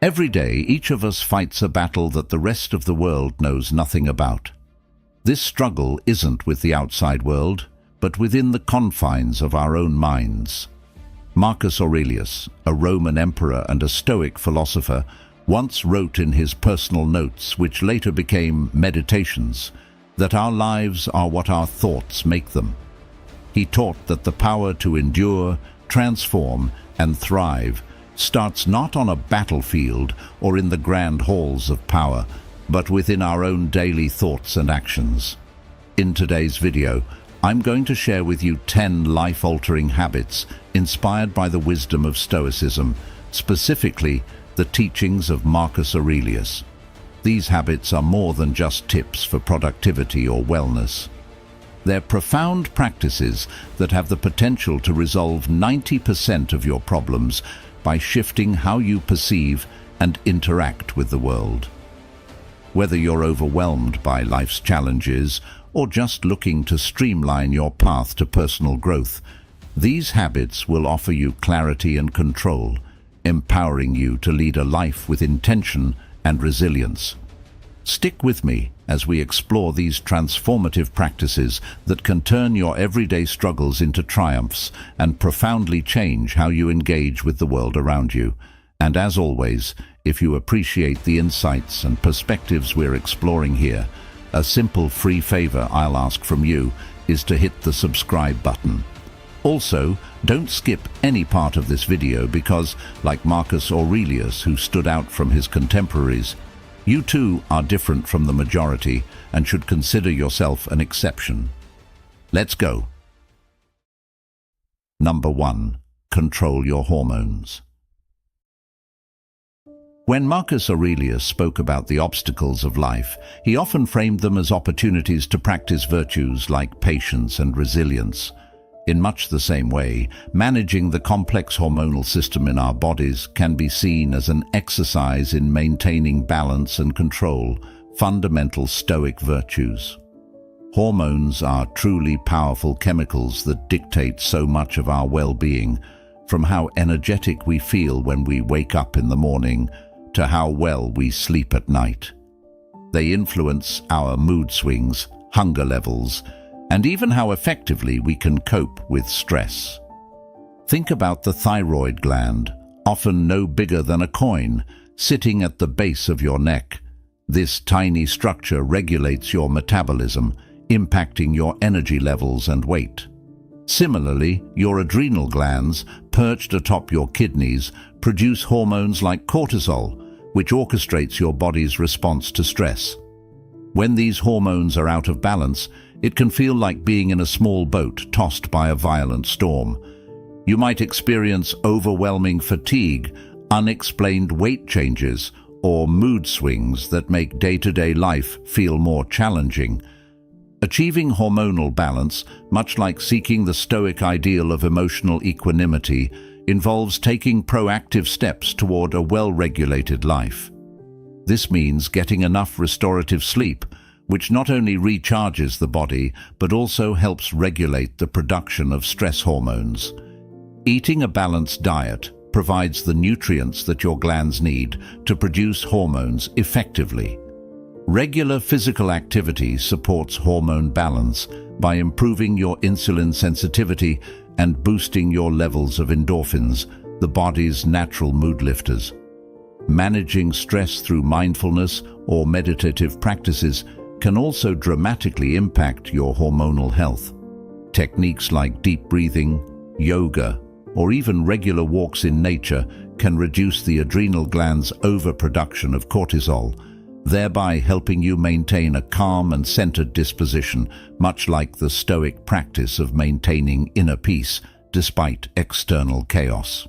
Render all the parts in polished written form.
Every day, each of us fights a battle that the rest of the world knows nothing about. This struggle isn't with the outside world, but within the confines of our own minds. Marcus Aurelius, a Roman emperor and a Stoic philosopher, once wrote in his personal notes, which later became meditations, that our lives are what our thoughts make them. He taught that the power to endure, transform, and thrive starts not on a battlefield or in the grand halls of power, but within our own daily thoughts and actions. In today's video, I'm going to share with you 10 life-altering habits inspired by the wisdom of Stoicism, specifically the teachings of Marcus Aurelius. These habits are more than just tips for productivity or wellness. They're profound practices that have the potential to resolve 90% of your problems by shifting how you perceive and interact with the world. Whether you're overwhelmed by life's challenges or just looking to streamline your path to personal growth, these habits will offer you clarity and control, empowering you to lead a life with intention and resilience. Stick with me as we explore these transformative practices that can turn your everyday struggles into triumphs and profoundly change how you engage with the world around you. And as always, if you appreciate the insights and perspectives we're exploring here, a simple free favor I'll ask from you is to hit the subscribe button. Also, don't skip any part of this video because, like Marcus Aurelius, who stood out from his contemporaries, you too are different from the majority and should consider yourself an exception. Let's go. Number 1. Control your hormones. When Marcus Aurelius spoke about the obstacles of life, he often framed them as opportunities to practice virtues like patience and resilience. In much the same way, managing the complex hormonal system in our bodies can be seen as an exercise in maintaining balance and control, fundamental Stoic virtues. Hormones are truly powerful chemicals that dictate so much of our well-being, from how energetic we feel when we wake up in the morning to how well we sleep at night. They influence our mood swings, hunger levels, and even how effectively we can cope with stress. Think about the thyroid gland, often no bigger than a coin, sitting at the base of your neck. This tiny structure regulates your metabolism, impacting your energy levels and weight. Similarly, your adrenal glands, perched atop your kidneys, produce hormones like cortisol, which orchestrates your body's response to stress. When these hormones are out of balance, it can feel like being in a small boat tossed by a violent storm. You might experience overwhelming fatigue, unexplained weight changes, or mood swings that make day-to-day life feel more challenging. Achieving hormonal balance, much like seeking the Stoic ideal of emotional equanimity, involves taking proactive steps toward a well-regulated life. This means getting enough restorative sleep, which not only recharges the body, but also helps regulate the production of stress hormones. Eating a balanced diet provides the nutrients that your glands need to produce hormones effectively. Regular physical activity supports hormone balance by improving your insulin sensitivity and boosting your levels of endorphins, the body's natural mood lifters. Managing stress through mindfulness or meditative practices can also dramatically impact your hormonal health. Techniques like deep breathing, yoga, or even regular walks in nature can reduce the adrenal gland's overproduction of cortisol, thereby helping you maintain a calm and centered disposition, much like the Stoic practice of maintaining inner peace despite external chaos.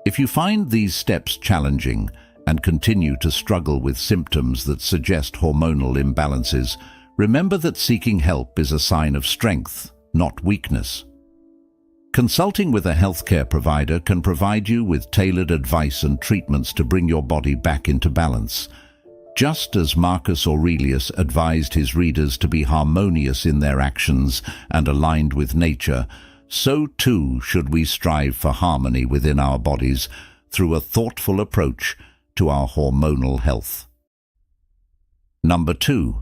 If you find these steps challenging and continue to struggle with symptoms that suggest hormonal imbalances, remember that seeking help is a sign of strength, not weakness. Consulting with a healthcare provider can provide you with tailored advice and treatments to bring your body back into balance. Just as Marcus Aurelius advised his readers to be harmonious in their actions and aligned with nature, so too should we strive for harmony within our bodies through a thoughtful approach to our hormonal health. Number 2.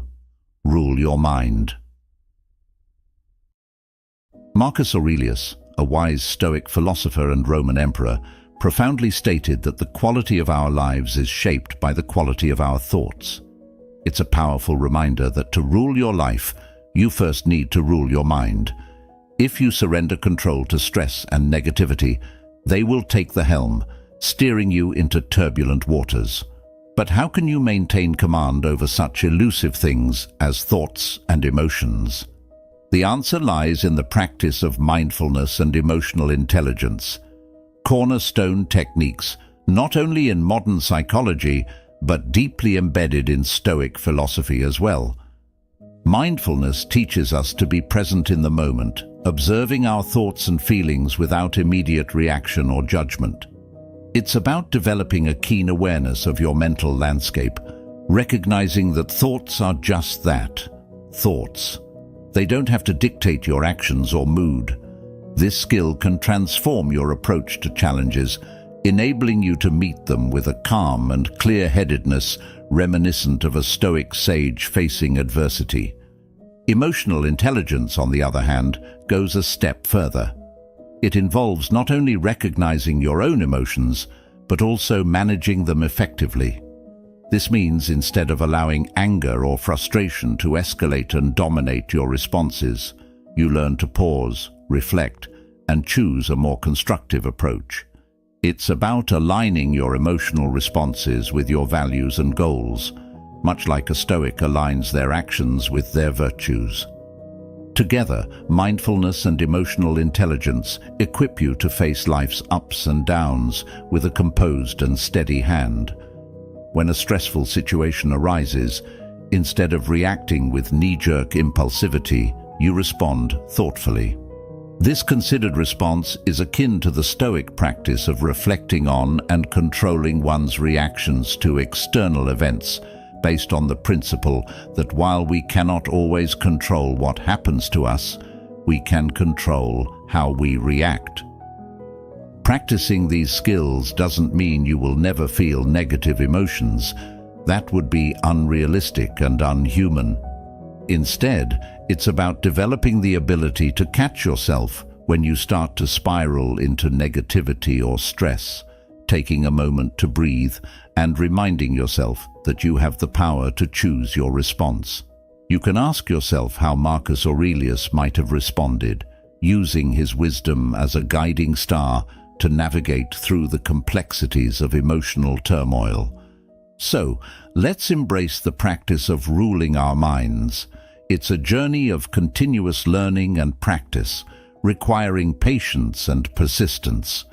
Rule your mind. Marcus Aurelius, a wise Stoic philosopher and Roman emperor, profoundly stated that the quality of our lives is shaped by the quality of our thoughts. It's a powerful reminder that to rule your life, you first need to rule your mind. If you surrender control to stress and negativity, they will take the helm, steering you into turbulent waters. But how can you maintain command over such elusive things as thoughts and emotions? The answer lies in the practice of mindfulness and emotional intelligence, cornerstone techniques not only in modern psychology, but deeply embedded in Stoic philosophy as well. Mindfulness teaches us to be present in the moment, observing our thoughts and feelings without immediate reaction or judgment. It's about developing a keen awareness of your mental landscape, recognizing that thoughts are just that, thoughts. They don't have to dictate your actions or mood. This skill can transform your approach to challenges, enabling you to meet them with a calm and clear-headedness reminiscent of a Stoic sage facing adversity. Emotional intelligence, on the other hand, goes a step further. It involves not only recognizing your own emotions, but also managing them effectively. This means instead of allowing anger or frustration to escalate and dominate your responses, you learn to pause, reflect, and choose a more constructive approach. It's about aligning your emotional responses with your values and goals, much like a Stoic aligns their actions with their virtues. Together, mindfulness and emotional intelligence equip you to face life's ups and downs with a composed and steady hand. When a stressful situation arises, instead of reacting with knee-jerk impulsivity, you respond thoughtfully. This considered response is akin to the Stoic practice of reflecting on and controlling one's reactions to external events, based on the principle that while we cannot always control what happens to us, we can control how we react. Practicing these skills doesn't mean you will never feel negative emotions. That would be unrealistic and unhuman. Instead, it's about developing the ability to catch yourself when you start to spiral into negativity or stress, taking a moment to breathe and reminding yourself that you have the power to choose your response. You can ask yourself how Marcus Aurelius might have responded, using his wisdom as a guiding star to navigate through the complexities of emotional turmoil. So, let's embrace the practice of ruling our minds. It's a journey of continuous learning and practice, requiring patience and persistence.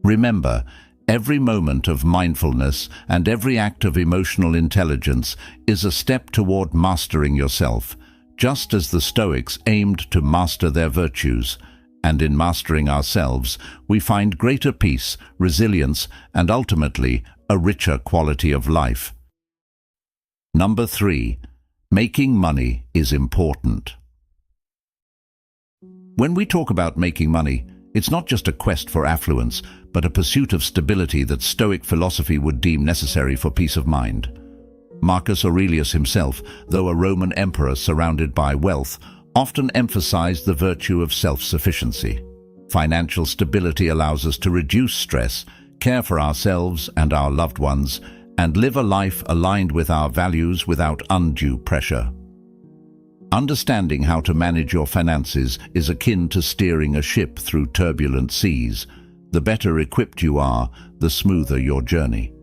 Remember, every moment of mindfulness and every act of emotional intelligence is a step toward mastering yourself, just as the Stoics aimed to master their virtues. And in mastering ourselves, we find greater peace, resilience, and ultimately, a richer quality of life. Number 3. Making money is important. When we talk about making money, it's not just a quest for affluence, but a pursuit of stability that Stoic philosophy would deem necessary for peace of mind. Marcus Aurelius himself, though a Roman emperor surrounded by wealth, often emphasized the virtue of self-sufficiency. Financial stability allows us to reduce stress, care for ourselves and our loved ones, and live a life aligned with our values without undue pressure. Understanding how to manage your finances is akin to steering a ship through turbulent seas. The better equipped you are, the smoother your journey.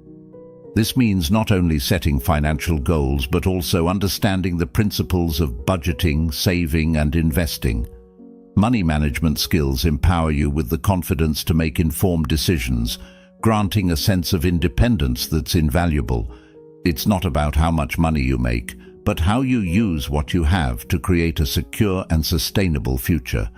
This means not only setting financial goals, but also understanding the principles of budgeting, saving, and investing. Money management skills empower you with the confidence to make informed decisions, granting a sense of independence that's invaluable. It's not about how much money you make, but how you use what you have to create a secure and sustainable future.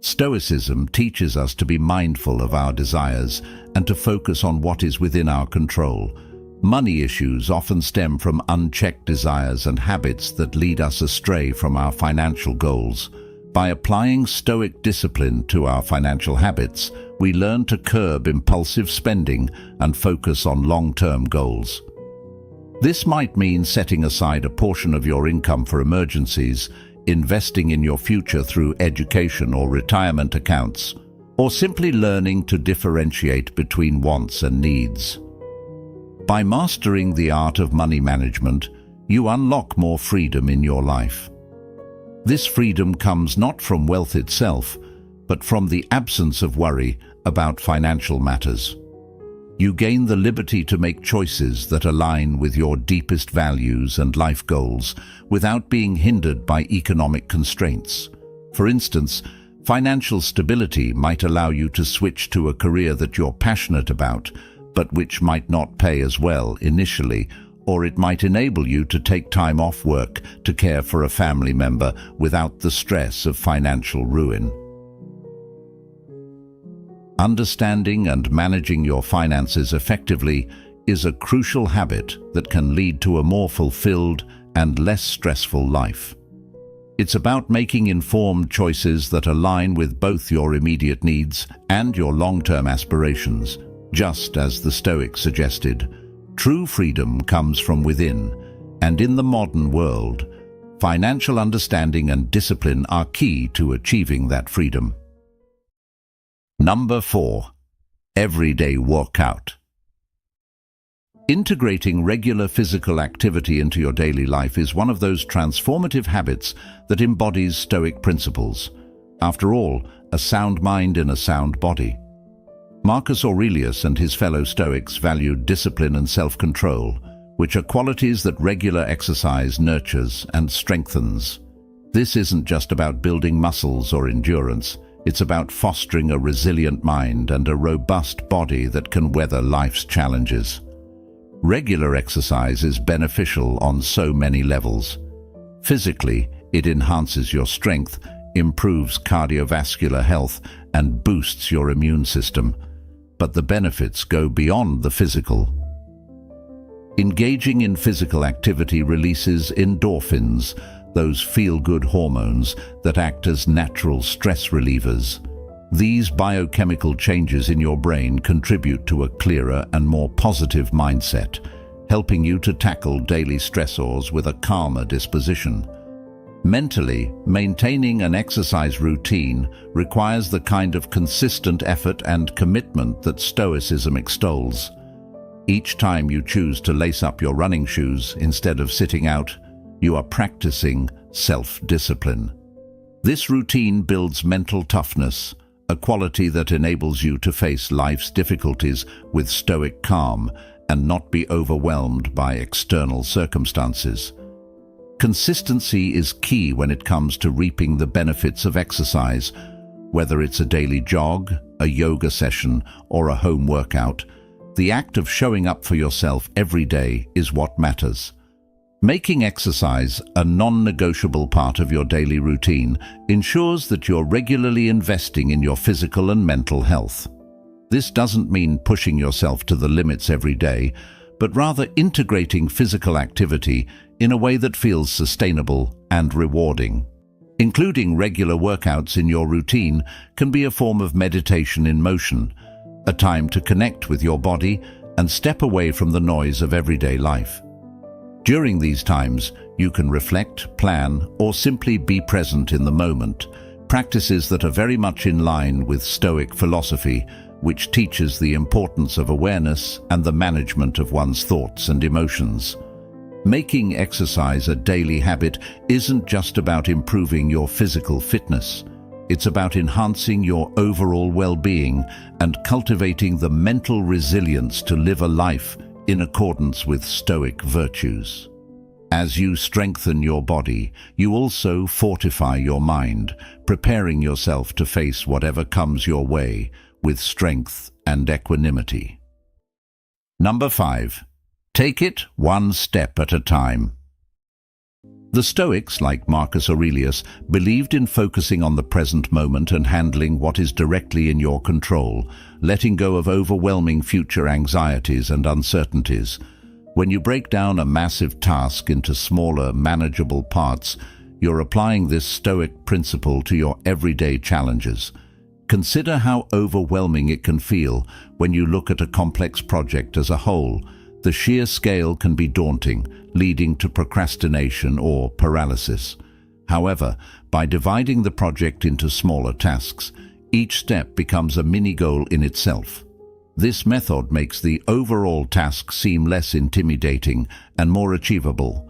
Stoicism teaches us to be mindful of our desires and to focus on what is within our control. Money issues often stem from unchecked desires and habits that lead us astray from our financial goals. By applying Stoic discipline to our financial habits, we learn to curb impulsive spending and focus on long-term goals. This might mean setting aside a portion of your income for emergencies, investing in your future through education or retirement accounts, or simply learning to differentiate between wants and needs. By mastering the art of money management, you unlock more freedom in your life. This freedom comes not from wealth itself, but from the absence of worry about financial matters. You gain the liberty to make choices that align with your deepest values and life goals without being hindered by economic constraints. For instance, financial stability might allow you to switch to a career that you're passionate about, but which might not pay as well initially, or it might enable you to take time off work to care for a family member without the stress of financial ruin. Understanding and managing your finances effectively is a crucial habit that can lead to a more fulfilled and less stressful life. It's about making informed choices that align with both your immediate needs and your long-term aspirations. Just as the Stoics suggested, true freedom comes from within, and in the modern world, financial understanding and discipline are key to achieving that freedom. Number 4. Everyday workout. Integrating regular physical activity into your daily life is one of those transformative habits that embodies Stoic principles. After all, a sound mind in a sound body. Marcus Aurelius and his fellow Stoics valued discipline and self-control, which are qualities that regular exercise nurtures and strengthens. This isn't just about building muscles or endurance. It's about fostering a resilient mind and a robust body that can weather life's challenges. Regular exercise is beneficial on so many levels. Physically, it enhances your strength, improves cardiovascular health, and boosts your immune system. But the benefits go beyond the physical. Engaging in physical activity releases endorphins, those feel-good hormones that act as natural stress relievers. These biochemical changes in your brain contribute to a clearer and more positive mindset, helping you to tackle daily stressors with a calmer disposition. Mentally, maintaining an exercise routine requires the kind of consistent effort and commitment that Stoicism extols. Each time you choose to lace up your running shoes instead of sitting out, you are practicing self-discipline. This routine builds mental toughness, a quality that enables you to face life's difficulties with stoic calm and not be overwhelmed by external circumstances. Consistency is key when it comes to reaping the benefits of exercise. Whether it's a daily jog, a yoga session, or a home workout, the act of showing up for yourself every day is what matters. Making exercise a non-negotiable part of your daily routine ensures that you're regularly investing in your physical and mental health. This doesn't mean pushing yourself to the limits every day, but rather integrating physical activity in a way that feels sustainable and rewarding. Including regular workouts in your routine can be a form of meditation in motion, a time to connect with your body and step away from the noise of everyday life. During these times, you can reflect, plan, or simply be present in the moment, practices that are very much in line with Stoic philosophy, which teaches the importance of awareness and the management of one's thoughts and emotions. Making exercise a daily habit isn't just about improving your physical fitness. It's about enhancing your overall well-being and cultivating the mental resilience to live a life in accordance with Stoic virtues. As you strengthen your body, you also fortify your mind, preparing yourself to face whatever comes your way with strength and equanimity. Number 5. Take it one step at a time. The Stoics, like Marcus Aurelius, believed in focusing on the present moment and handling what is directly in your control, letting go of overwhelming future anxieties and uncertainties. When you break down a massive task into smaller, manageable parts, you're applying this Stoic principle to your everyday challenges. Consider how overwhelming it can feel when you look at a complex project as a whole. The sheer scale can be daunting, leading to procrastination or paralysis. However, by dividing the project into smaller tasks, each step becomes a mini-goal in itself. This method makes the overall task seem less intimidating and more achievable.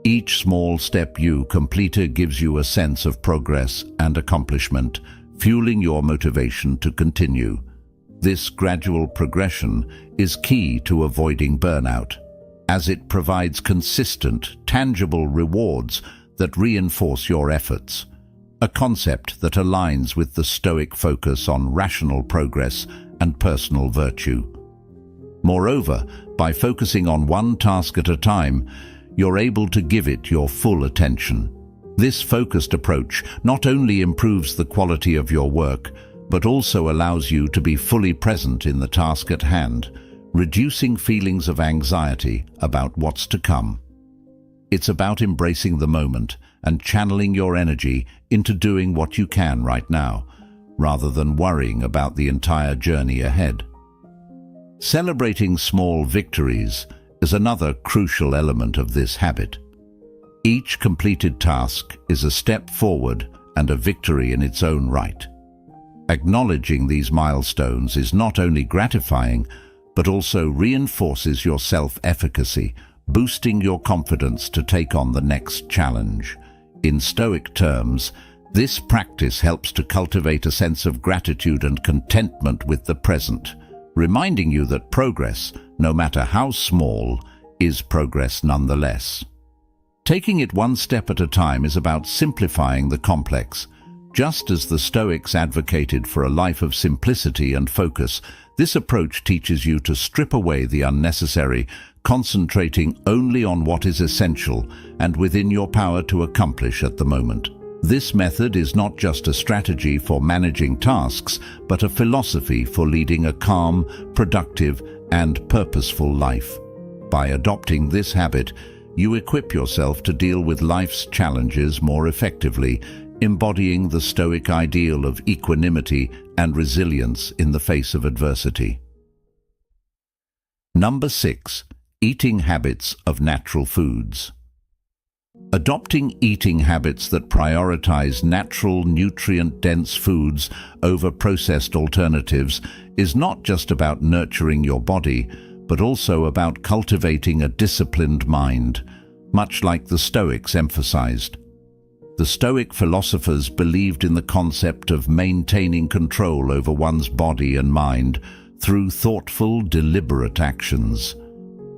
Each small step you complete gives you a sense of progress and accomplishment, fueling your motivation to continue. This gradual progression is key to avoiding burnout, as it provides consistent, tangible rewards that reinforce your efforts, a concept that aligns with the Stoic focus on rational progress and personal virtue. Moreover, by focusing on one task at a time, you're able to give it your full attention. This focused approach not only improves the quality of your work, but also allows you to be fully present in the task at hand, reducing feelings of anxiety about what's to come. It's about embracing the moment and channeling your energy into doing what you can right now, rather than worrying about the entire journey ahead. Celebrating small victories is another crucial element of this habit. Each completed task is a step forward and a victory in its own right. Acknowledging these milestones is not only gratifying, but also reinforces your self-efficacy, boosting your confidence to take on the next challenge. In Stoic terms, this practice helps to cultivate a sense of gratitude and contentment with the present, reminding you that progress, no matter how small, is progress nonetheless. Taking it one step at a time is about simplifying the complex. Just as the Stoics advocated for a life of simplicity and focus, this approach teaches you to strip away the unnecessary, concentrating only on what is essential and within your power to accomplish at the moment. This method is not just a strategy for managing tasks, but a philosophy for leading a calm, productive, and purposeful life. By adopting this habit, you equip yourself to deal with life's challenges more effectively, embodying the Stoic ideal of equanimity and resilience in the face of adversity. Number 6. Eating habits of natural foods. Adopting eating habits that prioritize natural, nutrient-dense foods over processed alternatives is not just about nurturing your body, but also about cultivating a disciplined mind, much like the Stoics emphasized. The Stoic philosophers believed in the concept of maintaining control over one's body and mind through thoughtful, deliberate actions.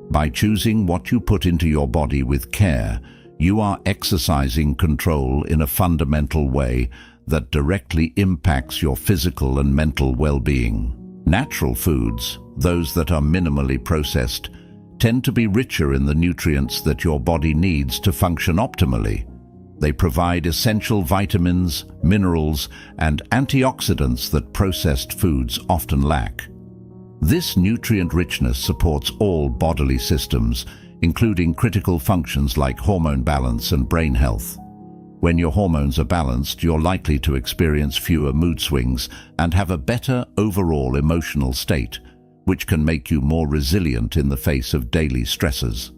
By choosing what you put into your body with care, you are exercising control in a fundamental way that directly impacts your physical and mental well-being. Natural foods, those that are minimally processed, tend to be richer in the nutrients that your body needs to function optimally. They provide essential vitamins, minerals, and antioxidants that processed foods often lack. This nutrient richness supports all bodily systems, including critical functions like hormone balance and brain health. When your hormones are balanced, you're likely to experience fewer mood swings and have a better overall emotional state, which can make you more resilient in the face of daily stressors.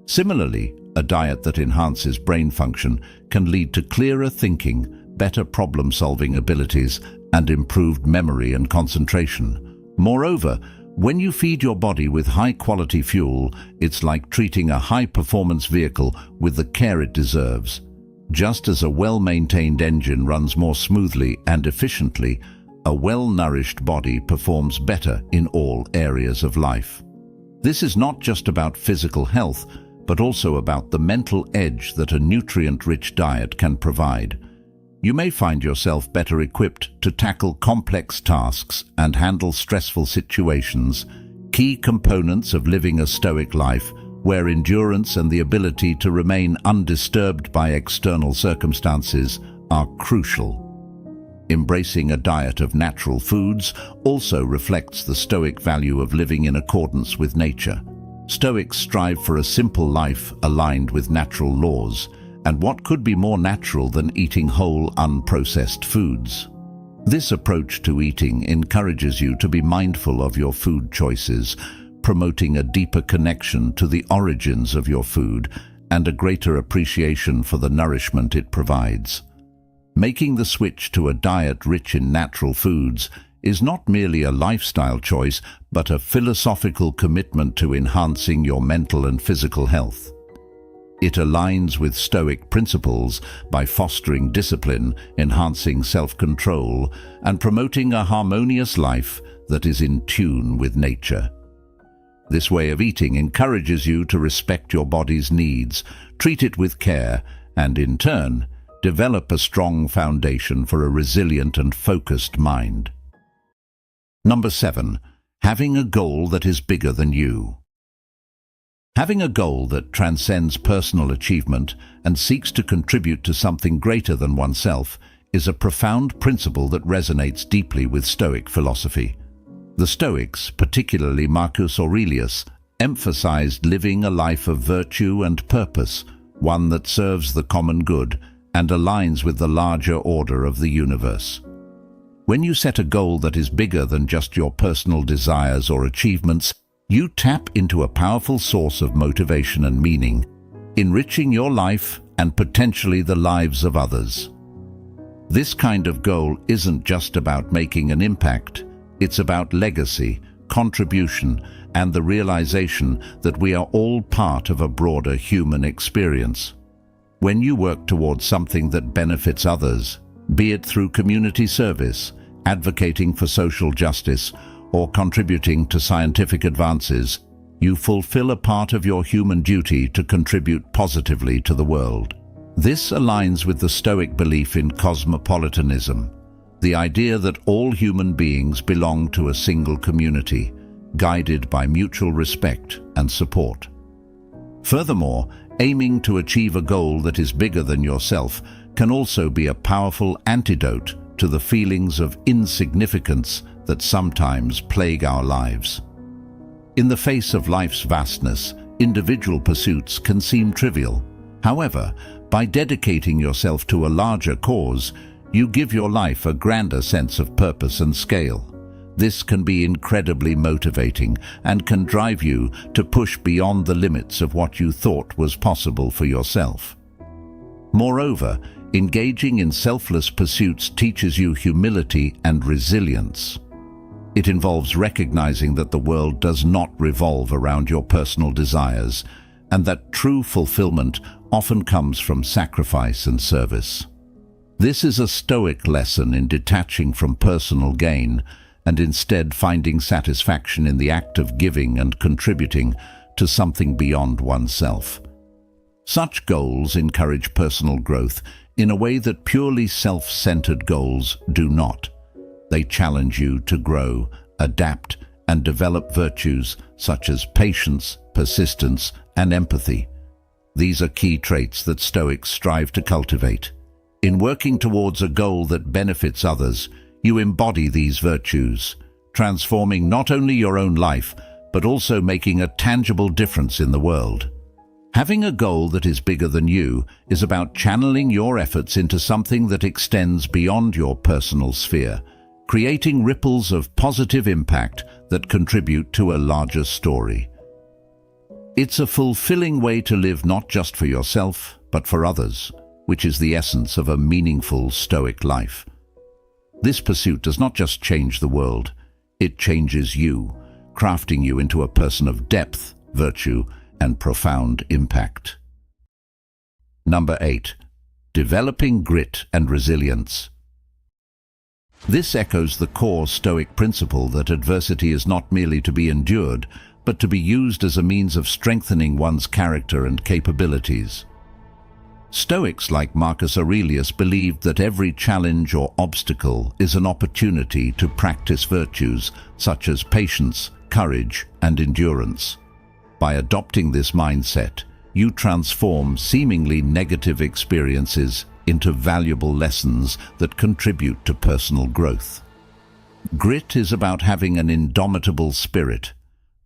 Similarly, a diet that enhances brain function can lead to clearer thinking, better problem-solving abilities, and improved memory and concentration. Moreover, when you feed your body with high-quality fuel, it's like treating a high-performance vehicle with the care it deserves. Just as a well-maintained engine runs more smoothly and efficiently, a well-nourished body performs better in all areas of life. This is not just about physical health, but also about the mental edge that a nutrient-rich diet can provide. You may find yourself better equipped to tackle complex tasks and handle stressful situations, key components of living a Stoic life, where endurance and the ability to remain undisturbed by external circumstances are crucial. Embracing a diet of natural foods also reflects the Stoic value of living in accordance with nature. Stoics strive for a simple life aligned with natural laws, and what could be more natural than eating whole, unprocessed foods? This approach to eating encourages you to be mindful of your food choices, promoting a deeper connection to the origins of your food and a greater appreciation for the nourishment it provides. Making the switch to a diet rich in natural foods is not merely a lifestyle choice, but a philosophical commitment to enhancing your mental and physical health. It aligns with Stoic principles by fostering discipline, enhancing self-control, and promoting a harmonious life that is in tune with nature. This way of eating encourages you to respect your body's needs, treat it with care, and in turn, develop a strong foundation for a resilient and focused mind. Number 7. Having a goal that is bigger than you. Having a goal that transcends personal achievement and seeks to contribute to something greater than oneself is a profound principle that resonates deeply with Stoic philosophy. The Stoics, particularly Marcus Aurelius, emphasized living a life of virtue and purpose, one that serves the common good and aligns with the larger order of the universe. When you set a goal that is bigger than just your personal desires or achievements, you tap into a powerful source of motivation and meaning, enriching your life and potentially the lives of others. This kind of goal isn't just about making an impact, it's about legacy, contribution, and the realization that we are all part of a broader human experience. When you work towards something that benefits others, be it through community service, advocating for social justice, or contributing to scientific advances, you fulfill a part of your human duty to contribute positively to the world. This aligns with the Stoic belief in cosmopolitanism, the idea that all human beings belong to a single community, guided by mutual respect and support. Furthermore, aiming to achieve a goal that is bigger than yourself can also be a powerful antidote to the feelings of insignificance that sometimes plague our lives. In the face of life's vastness, individual pursuits can seem trivial. However, by dedicating yourself to a larger cause, you give your life a grander sense of purpose and scale. This can be incredibly motivating and can drive you to push beyond the limits of what you thought was possible for yourself. Moreover, engaging in selfless pursuits teaches you humility and resilience. It involves recognizing that the world does not revolve around your personal desires, and that true fulfillment often comes from sacrifice and service. This is a Stoic lesson in detaching from personal gain and instead finding satisfaction in the act of giving and contributing to something beyond oneself. Such goals encourage personal growth in a way that purely self-centered goals do not. They challenge you to grow, adapt, and develop virtues such as patience, persistence, and empathy. These are key traits that Stoics strive to cultivate. In working towards a goal that benefits others, you embody these virtues, transforming not only your own life, but also making a tangible difference in the world. Having a goal that is bigger than you is about channeling your efforts into something that extends beyond your personal sphere, creating ripples of positive impact that contribute to a larger story. It's a fulfilling way to live not just for yourself, but for others, which is the essence of a meaningful Stoic life. This pursuit does not just change the world, it changes you, crafting you into a person of depth, virtue, and profound impact. Number 8. Developing grit and resilience. This echoes the core Stoic principle that adversity is not merely to be endured, but to be used as a means of strengthening one's character and capabilities. Stoics like Marcus Aurelius believed that every challenge or obstacle is an opportunity to practice virtues such as patience, courage, and endurance. By adopting this mindset, you transform seemingly negative experiences into valuable lessons that contribute to personal growth. Grit is about having an indomitable spirit,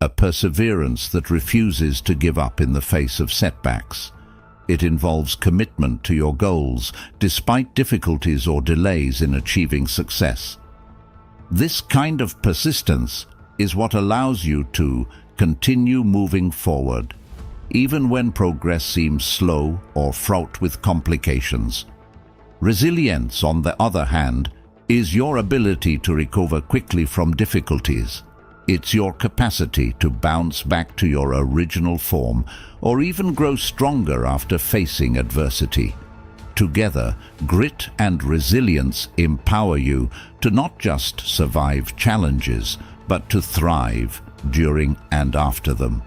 a perseverance that refuses to give up in the face of setbacks. It involves commitment to your goals, despite difficulties or delays in achieving success. This kind of persistence is what allows you to continue moving forward, even when progress seems slow or fraught with complications. Resilience, on the other hand, is your ability to recover quickly from difficulties. It's your capacity to bounce back to your original form or even grow stronger after facing adversity. Together, grit and resilience empower you to not just survive challenges, but to thrive during and after them.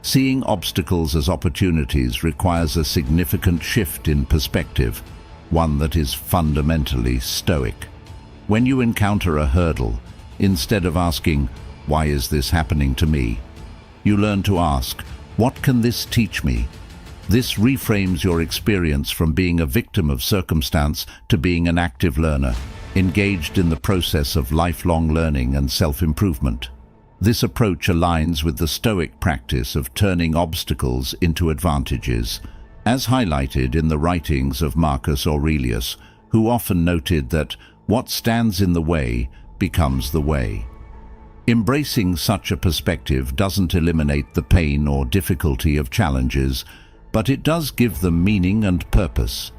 Seeing obstacles as opportunities requires a significant shift in perspective, one that is fundamentally Stoic. When you encounter a hurdle, instead of asking, "Why is this happening to me?" you learn to ask, "What can this teach me?" This reframes your experience from being a victim of circumstance to being an active learner, engaged in the process of lifelong learning and self-improvement. This approach aligns with the Stoic practice of turning obstacles into advantages, as highlighted in the writings of Marcus Aurelius, who often noted that what stands in the way becomes the way. Embracing such a perspective doesn't eliminate the pain or difficulty of challenges, but it does give them meaning and purpose.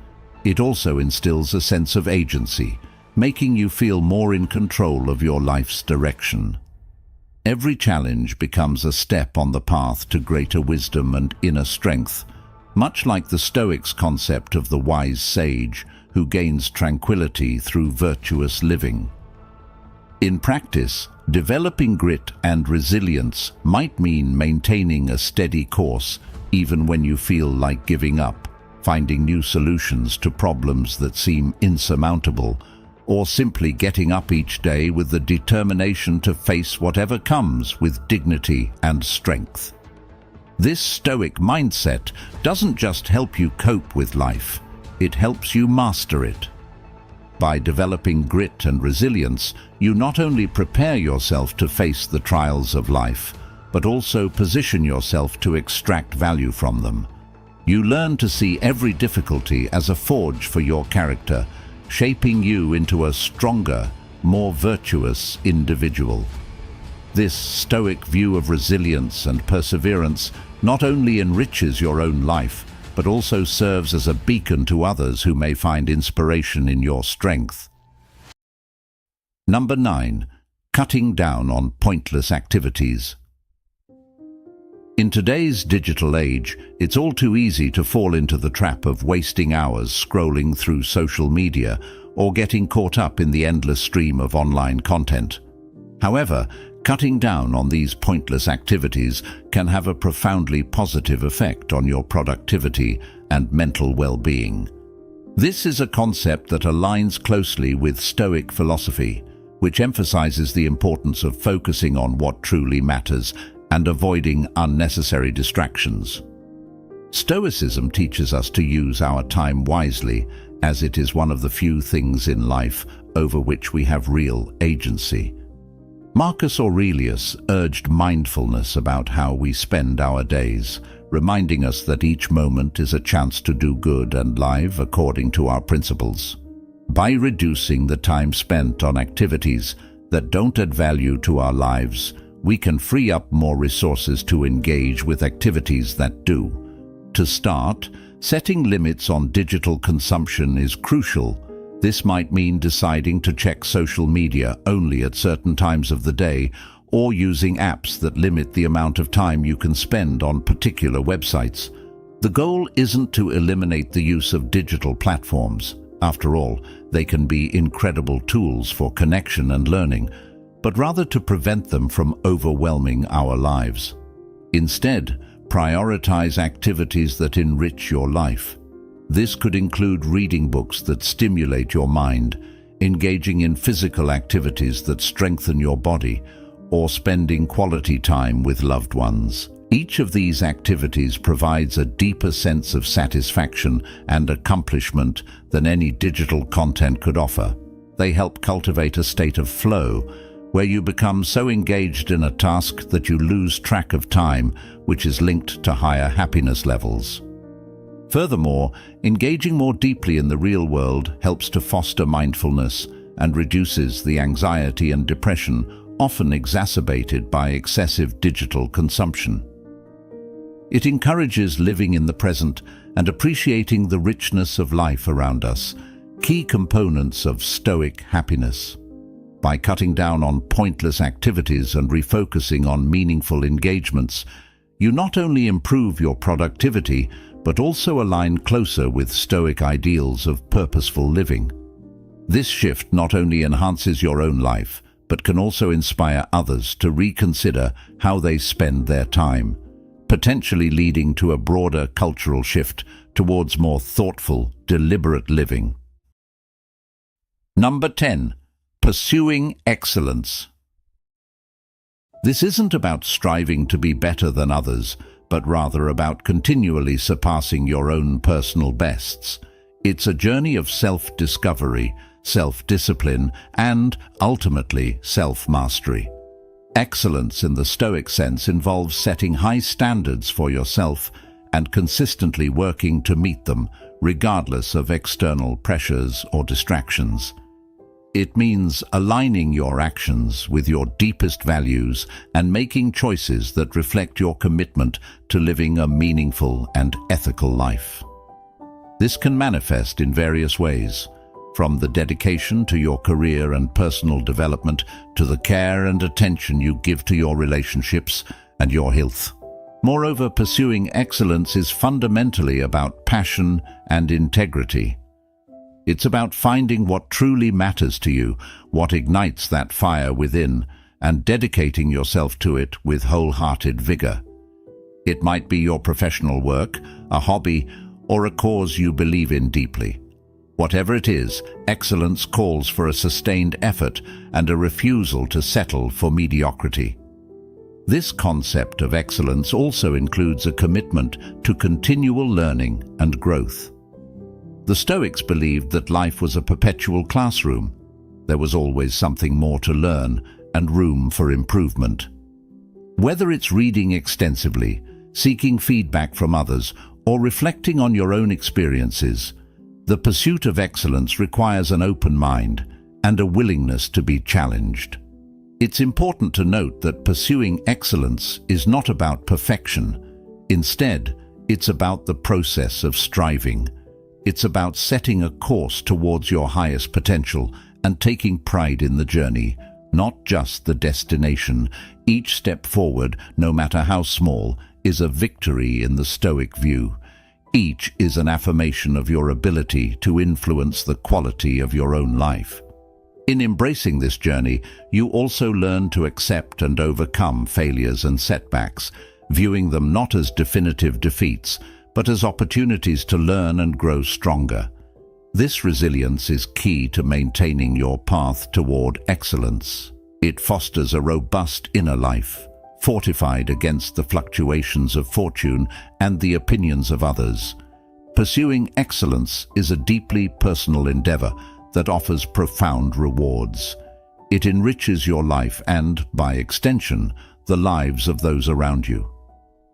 It also instills a sense of agency, making you feel more in control of your life's direction. Every challenge becomes a step on the path to greater wisdom and inner strength, much like the Stoics' concept of the wise sage who gains tranquility through virtuous living. In practice, developing grit and resilience might mean maintaining a steady course even when you feel like giving up, finding new solutions to problems that seem insurmountable, or simply getting up each day with the determination to face whatever comes with dignity and strength. This Stoic mindset doesn't just help you cope with life, it helps you master it. By developing grit and resilience, you not only prepare yourself to face the trials of life, but also position yourself to extract value from them. You learn to see every difficulty as a forge for your character, shaping you into a stronger, more virtuous individual. This Stoic view of resilience and perseverance not only enriches your own life, but also serves as a beacon to others who may find inspiration in your strength. Number 9. Cutting down on pointless activities. In today's digital age, it's all too easy to fall into the trap of wasting hours scrolling through social media or getting caught up in the endless stream of online content. However, cutting down on these pointless activities can have a profoundly positive effect on your productivity and mental well-being. This is a concept that aligns closely with Stoic philosophy, which emphasizes the importance of focusing on what truly matters and avoiding unnecessary distractions. Stoicism teaches us to use our time wisely, as it is one of the few things in life over which we have real agency. Marcus Aurelius urged mindfulness about how we spend our days, reminding us that each moment is a chance to do good and live according to our principles. By reducing the time spent on activities that don't add value to our lives, we can free up more resources to engage with activities that do. To start, setting limits on digital consumption is crucial. This might mean deciding to check social media only at certain times of the day, or using apps that limit the amount of time you can spend on particular websites. The goal isn't to eliminate the use of digital platforms. After all, they can be incredible tools for connection and learning, but rather to prevent them from overwhelming our lives. Instead, prioritize activities that enrich your life. This could include reading books that stimulate your mind, engaging in physical activities that strengthen your body, or spending quality time with loved ones. Each of these activities provides a deeper sense of satisfaction and accomplishment than any digital content could offer. They help cultivate a state of flow, where you become so engaged in a task that you lose track of time, which is linked to higher happiness levels. Furthermore, engaging more deeply in the real world helps to foster mindfulness and reduces the anxiety and depression often exacerbated by excessive digital consumption. It encourages living in the present and appreciating the richness of life around us, key components of Stoic happiness. By cutting down on pointless activities and refocusing on meaningful engagements, you not only improve your productivity, but also align closer with Stoic ideals of purposeful living. This shift not only enhances your own life, but can also inspire others to reconsider how they spend their time, potentially leading to a broader cultural shift towards more thoughtful, deliberate living. Number 10. Pursuing excellence. This isn't about striving to be better than others, but rather about continually surpassing your own personal bests. It's a journey of self-discovery, self-discipline, and, ultimately, self-mastery. Excellence in the Stoic sense involves setting high standards for yourself and consistently working to meet them, regardless of external pressures or distractions. It means aligning your actions with your deepest values and making choices that reflect your commitment to living a meaningful and ethical life. This can manifest in various ways, from the dedication to your career and personal development to the care and attention you give to your relationships and your health. Moreover, pursuing excellence is fundamentally about passion and integrity. It's about finding what truly matters to you, what ignites that fire within, and dedicating yourself to it with wholehearted vigor. It might be your professional work, a hobby, or a cause you believe in deeply. Whatever it is, excellence calls for a sustained effort and a refusal to settle for mediocrity. This concept of excellence also includes a commitment to continual learning and growth. The Stoics believed that life was a perpetual classroom. There was always something more to learn and room for improvement. Whether it's reading extensively, seeking feedback from others, or reflecting on your own experiences, the pursuit of excellence requires an open mind and a willingness to be challenged. It's important to note that pursuing excellence is not about perfection. Instead, it's about the process of striving. It's about setting a course towards your highest potential and taking pride in the journey, not just the destination. Each step forward, no matter how small, is a victory in the Stoic view. Each is an affirmation of your ability to influence the quality of your own life. In embracing this journey, you also learn to accept and overcome failures and setbacks, viewing them not as definitive defeats, but as opportunities to learn and grow stronger. This resilience is key to maintaining your path toward excellence. It fosters a robust inner life, fortified against the fluctuations of fortune and the opinions of others. Pursuing excellence is a deeply personal endeavor that offers profound rewards. It enriches your life and, by extension, the lives of those around you.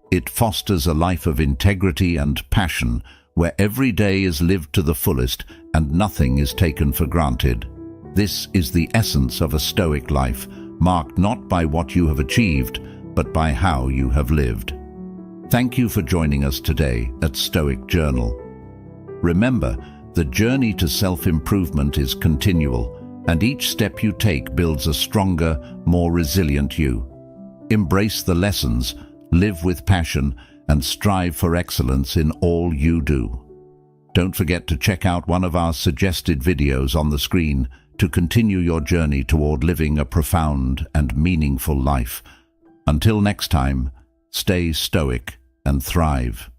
It fosters a life of integrity and passion where every day is lived to the fullest and nothing is taken for granted. This is the essence of a Stoic life, marked not by what you have achieved, but by how you have lived. Thank you for joining us today at Stoic Journal. Remember, the journey to self-improvement is continual, and each step you take builds a stronger, more resilient you. Embrace the lessons, live with passion, and strive for excellence in all you do. Don't forget to check out one of our suggested videos on the screen to continue your journey toward living a profound and meaningful life. Until next time, stay stoic and thrive.